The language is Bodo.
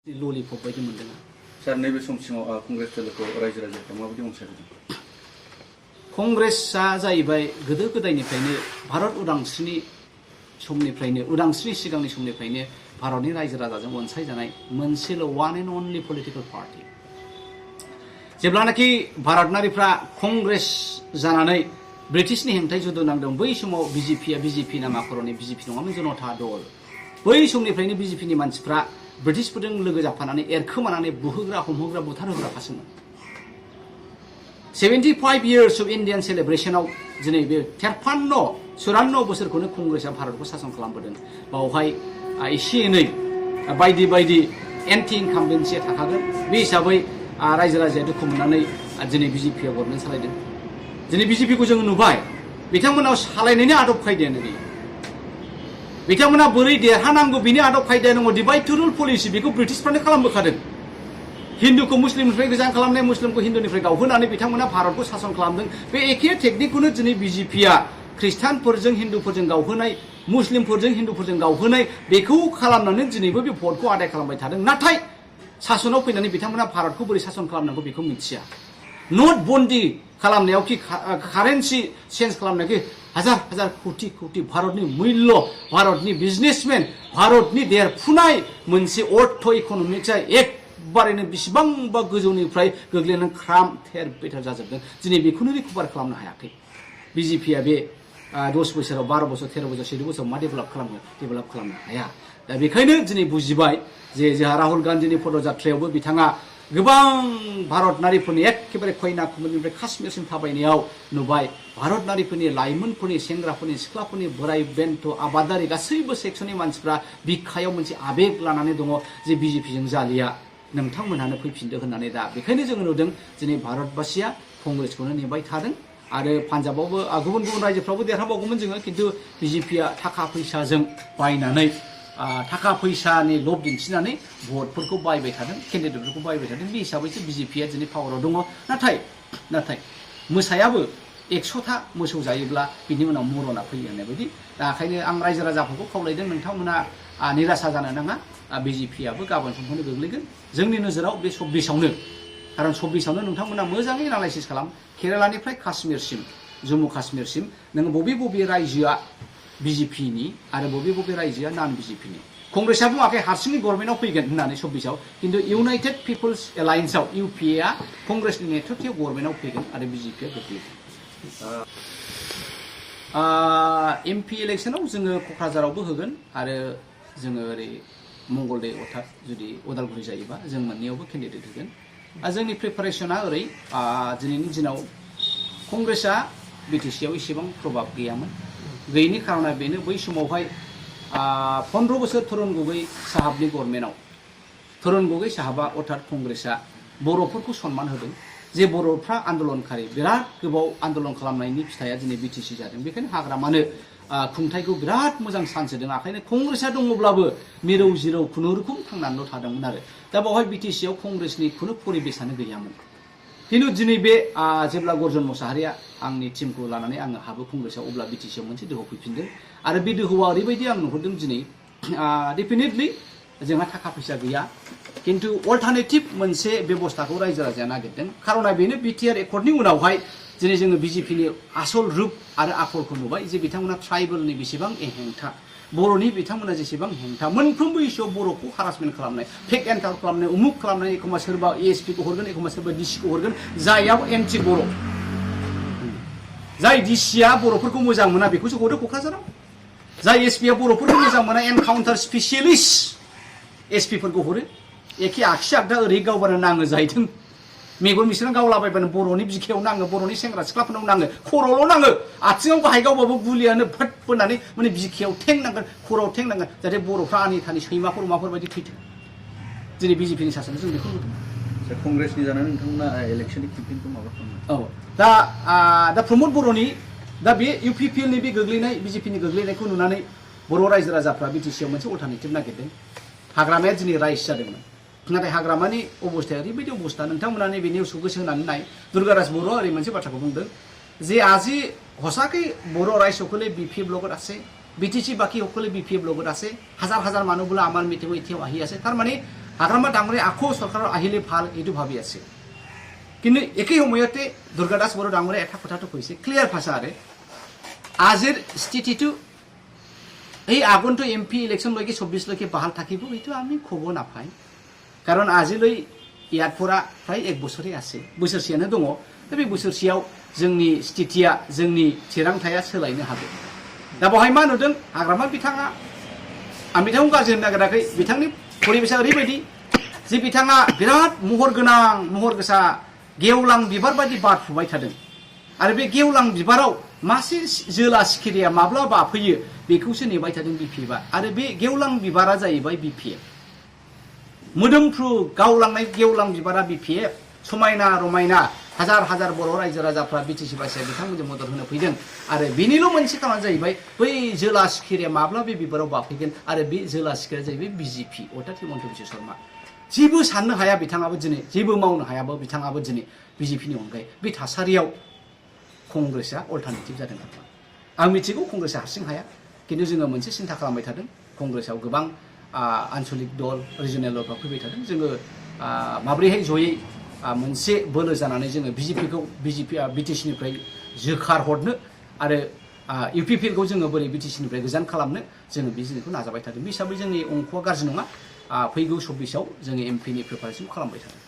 ललिपप बायदि मोनदों सार नैबे समसिमाव कंग्रेस दलखौ रायजो राजाफ्रा माबायदि अनसायदों? कंग्रेसआ जाहैबाय गोदो गोदायनिफ्रायनो भारत उदांस्रिनि समनिफ्रायनो उदांस्रिनि सिगांनि समनिफ्रायनो भारतनि रायजो राजाजों अनसायजानाय मोनसेल' one and only political party. जेब्लानाखि भारतनारिफ्रा कंग्रेस जानानै ब्रिटिशनि हेंथायै जुद्ध नांदों बै समाव बिजेपि नामा खर'नि बिजेपि नङामोन, जनता दल। बै समनिफ्रायनो बिजेपिनि मानसिफ्रा ब्रिटिशफोरजों लोगो जाफानानै एरखोमानानै बुहोग्रा हमहोग्रा बुथारहोग्राखासोमोन। 75 years of Indian celebrationआव दिनै बे 53-54 बोसोरखौनो कंग्रेसआ भारतखौ सासन खालामबोदों। बावहाय एसे एनै बायदि एन्टि इनकाम्बेन्सिया थाखागोन। बे हिसाबै रायजो राजाया दुखु मोननानै दिनै बिजेपिआ गभर्नमेन्ट सालायदों। दिनै बिजेपिखौ जों नुबाय बिथांमोनाव सालायनायनि आदब खायदायानो गैया। बिथांमोना बोरै देरहानांगौ बिनि आदब खायदा दङ। डिवाइड टु रुल पलिसि बेखौ ब्रिटिशफ्रानो खालामबोखादों। हिन्दुखौ मुस्लिमनिफ्राय गोजान खालामनाय, मुस्लिमखौ हिन्दुनिफ्राय गावहोनानै बिथांमोना भारतखौ सासन खालामदों। बे एखे टेकनिकखौनो दिनै बिजेपिआ ख्रिस्टानफोरजों हिन्दुफोरजों गावहोनाय, मुस्लिमफोरजों हिन्दुफोरजों गावहोनाय बेखौ खालामनानै दिनैबो बे भटखौ आदाय खालामबाय थादों। नाथाय सासनाव फैनानै बिथांमोना भारतखौ बोरै सासन खालामनांगौ बेखौ मिथिया। नट बन्दी खालामनायाव कि कारेन्सि चेन्ज खालामनायाव कि हाजार कोटि भारतनि मुल्य, भारतनि बिजनेसमेन, भारतनि देरफुनाय मोनसे अर्थ इक'नमिक्सआ एकबारैनो बेसेबांबा गोजौनिफ्राय गोग्लैनानै ख्राम थेर बेथेर जाजोबदों। दिनै बेखौनो रिकभार खालामनो हायाखै। बिजेपिआ बे 10 बोसोराव 12 बोसोर 13 बोसोर 14 बोसोराव मा डेभेलप खालामनो हाया। दा बेखायनो दिनै बुजिबाय जे जोंहा राहुल गान्धीनि पदयात्रायावबो बिथाङा गोबां भारतनारिफोरनि एखेबारे कन्याकुमारिनिफ्राय काश्मीरसिम थाबायनायाव नुबाय भारतनारिफोरनि लाइमोनफोरनि, सेंग्राफोरनि, सिख्लाफोरनि, बोराय बेन्थ, आबादारि गासैबो सेक्सननि मानसिफ्रा बिखायाव मोनसे आबेग लानानै दङ जे बिजेपिजों जालिया, नोंथांमोनहानो फैफिनदो होननानै। दा बेखायनो जोङो नुदों दिनै भारतबासिया कंग्रेसखौनो नेबाय थादों। आरो पान्जाबावबो गुबुन रायजोफ्रावबो देरहाबावगौमोन जोङो, खिन्थु बिजेपिआ थाखा फैसाजों बायनानै थाखा फैसानि लब दिन्थिनानै भटफोरखौ बायबाय थादों, केन्डिडेटफोरखौ बायबाय थादों। बे हिसाबैसो बिजेपिआ दिनै पावाराव दङ। नाथाय मोसायाबो 100था मोसौ जायोब्ला बिनि उनाव मरना फैयो होननाय बायदि। दा ओंखायनो आं रायजो राजाफोरखौ खावलायदों, नोंथांमोना निराशा जानो नाङा। बिजेपिआबो गाबोन समफोरनो गोग्लैगोन जोंनि नोजोराव बे 24आवनो। खारन 24आवनो नोंथांमोना मोजाङै एनालाइसिस खालाम। केरालानिफ्राय काश्मीरसिम, जम्मु काश्मीरसिम नोङो बबे रायजोआ बिजेपिनि आरो बबे रायजोआ नन बिजेपिनि। कंग्रेसआ बुङाखै हारसिङै गभर्नमेन्टआव फैगोन होननानै 24आव, खिन्थु इउनाइटेड पिपल्स एलायन्सआव इउपिएआ कंग्रेसनि नेतृत्वआव गभर्नमेन्टआव फैगोन आरो बिजेपिआ गोग्लैगोन। एमपि इलेक्सनाव जोङो क'क्राझारावबो होगोन आरो जोङो ओरै मंगलदै अर्थात जुदि उदालगुरि जायोबा जों मोननैयावबो केन्डिडेट होगोन। जोंनि प्रिपारेसना ओरै दिनैनि दिनाव कंग्रेसआ बिटिसिआव एसेबां प्रभाब गैयामोन। गैयैनि खारना बेनो बै समावहाय 15 बोसोर तरुण गगৈ साहाबनि गभर्नमेन्टआव तरुण गगৈ साहाबा अर्थात कंग्रेसआ बर'फोरखौ सनमान होदों। जे बर'फ्रा आन्दलनकारि बिराद गोबाव आन्दलन खालामनायनि फिथाइया दिनै बिटिसि जादों। बेखायनो हाग्रामानो खुंथायखौ बिराद मोजां चान्स होदों। ओंखायनो कंग्रेसआ दङब्लाबो मिरौ जिरौ खुनुरुखुम थांनानैल' थादोंमोन आरो। दा बावहाय बिटिसिआव कंग्रेसनि खुनु परिबेसानो गैयामोन। खिन्थु दिनै बे जेब्ला गरजन मोसाहारिया आंनि टिमखौ लानानै आङो हाबो कंग्रेसआव, अब्ला बिटिसिआव मोनसे दोहौ फैफिनदों। आरो बे दोहौआ ओरैबायदि आं नुहुरदों दिनै डेफिनेटलि जोंहा थाखा फैसा गैया, खिन्थु अल्टारनेटिभ मोनसे बेबस्थाखौ रायजो राजाया नागिरदों। खारना बेनो बिटिआर एकर्डनि उनावहाय दिनै जोङो बिजेपिनि आसल रुप आरो आखलखौ नुबाय जे बिथांमोना ट्राइबेलनि बेसेबां हेंथा, बर'नि बिथांमोना जेसेबां हेंथा, मोनफ्रोमबो इस्युआव बर'खौ हारासमेन्ट खालामनाय, फेक एन्टार खालामनाय, उमुक खालामनाय, एखम्बा सोरबा एएसपिखौ हरगोन, एखम्बा सोरबा डिसिखौ हरगोन, जायआव एन्टि बर', जाय डिसिआ बर'फोरखौ मोजां मोना बेखौसो हरो क'क्राझाराव, जाय एसपिआ बर'फोरखौ मोजां मोना एनकाउन्टार स्पेसियलिस्ट एसपिफोरखौ हरो। एखे आगसि आगदा ओरै गावबानो नाङो जाहैदों। मेगन बिसोरनो गावलाबायबानो बर'नि बिखायाव नाङो, बर'नि सेंग्रा सिख्लाफोरनाव नाङो, खर'ल' नाङो। आथिङाव गाहाय गावबाबो गुलियानो फट बोनानै माने बिखायाव थें नांगोन, खर'आव थें नांगोन, जाहाथे बर'फ्रा आनि थानि सैमाफोर अमाफोर बायदि थैथों। दिनै बिजेपिनि सासनाव जों बेखौ नुदों। कंग्रेसनि जानानै नोंथांमोना इलेक्सननि केम्पेइनखौ माबा खालामो? औ, दा प्रमद बर'नि दा बे इउपिपिएलनि बे गोग्लैनाय, बिजेपिनि गोग्लैनायखौ नुनानै बर' रायजो राजाफ्रा बिटिसिआव मोनसे अल्टारनेटिभ नागिरदों। हाग्रामाया दिनै राइज जादोंमोन, नाथाय हाग्रामानि अबस्थाया ओरैबायदि अबस्था, नोंथांमोना नैबे निउसखौ गोसो होनानै नाय। दुर्गादास बर'आ ओरै मोनसे बाथ्राखौ बुंदों जे আজি সঁচাকৈ বড়ো ৰাইজসকলে বিপিএফ লগত আছে, বিটিচি বাকীসকলে বিপিএফ লগত আছে, হাজাৰ মানুহ বোলে আমাৰ মিটিঙত এতিয়াও আহি আছে। তাৰমানে हाग्रामा डांगरे आखो सरकार আহিলে ভাল এইটো ভাবি আছে কিন্তু একই সময়তে দুর্গাদাস বড় ডাঙরে এটা কথাটো কইছে ক্লিয়ার ভাষা আরে আজিৰ স্থিতিটো এই আগন্তুক এমপি ইলেকশন লৈকে 24 লৈকে বাহাল থাকিব এইটো আমি খব নাপাই কাৰণ আজিলৈ ইয়াৰ পৰা প্ৰায় 1 বছৰে আছে बोसोरसेयानो दङ बे बोसोरसेयाव जोंनि স্থিতিया जोंनि थिरांथाया सोलायनो हागौ दा बहाय मा नुदों हाग्रामा बिथाङा आं बिथांखौ गाज्रि होननो नागिराखै बिथांनि परिबेसा ओरैबायदि जे बिथाङा बिराद महर गोनां महर गोसा गेवलां बिबार बायदि बारफुबाय थादों आरो बे गेवलां बिबाराव मासे जोला सिखिरिया माब्ला बाफैयो बेखौसो नेबाय थादों बिपिएफआ आरो बे गेवलां बिबारा जाहैबाय बिपिएफ मोदोमफ्रु गावलांनाय गेवलां बिबारा बिपिएफ समायना रमायना हाजार हाजार बर' रायजो राजाफ्रा बिटिसि बासिया बिथांमोनजों मदद होनो फैदों आरो बेनिल' मोनसे खामानिया जाहैबाय बै जोला सिखिरिया माब्ला बे बिबाराव बाफैगोन आरो बे जोला सिखिरिया जाहैबाय बिजेपि अर्थात हिमन्त बिश्व शर्मा जेबो साननो हाया बिथाङाबो दिनै जेबो मावनो हायाबो बिथाङाबो दिनै बिजेपिनि अनगायै बे थासारियाव कंग्रेसआ अल्टारनेटिभ जादों आं मिथिगौ कंग्रेसआ हारसिं हाया किन्तु जोङो मोनसे सिन्था खालामबाय थादों कंग्रेसआव गोबां आन्चलिक दल रिजनेल दलफ्रा फैबाय थादों जोङो माब्रैहाय जयै मोनसे बोलो जानानै जोङो बिजेपिआ बिटिसिनिफ्राय जोखार हरनो आरो इउपिपिएलखौ जोङो बोरै बिटिसिनिफ्राय गोजान खालामनो जोङो बे जिनिसखौ नाजाबाय थादों बे हिसाबै जोंनि अंकआ गाज्रि नङा फैगौ 24आव जोङो एमपिनि प्रिपारेसन खालामबाय थादों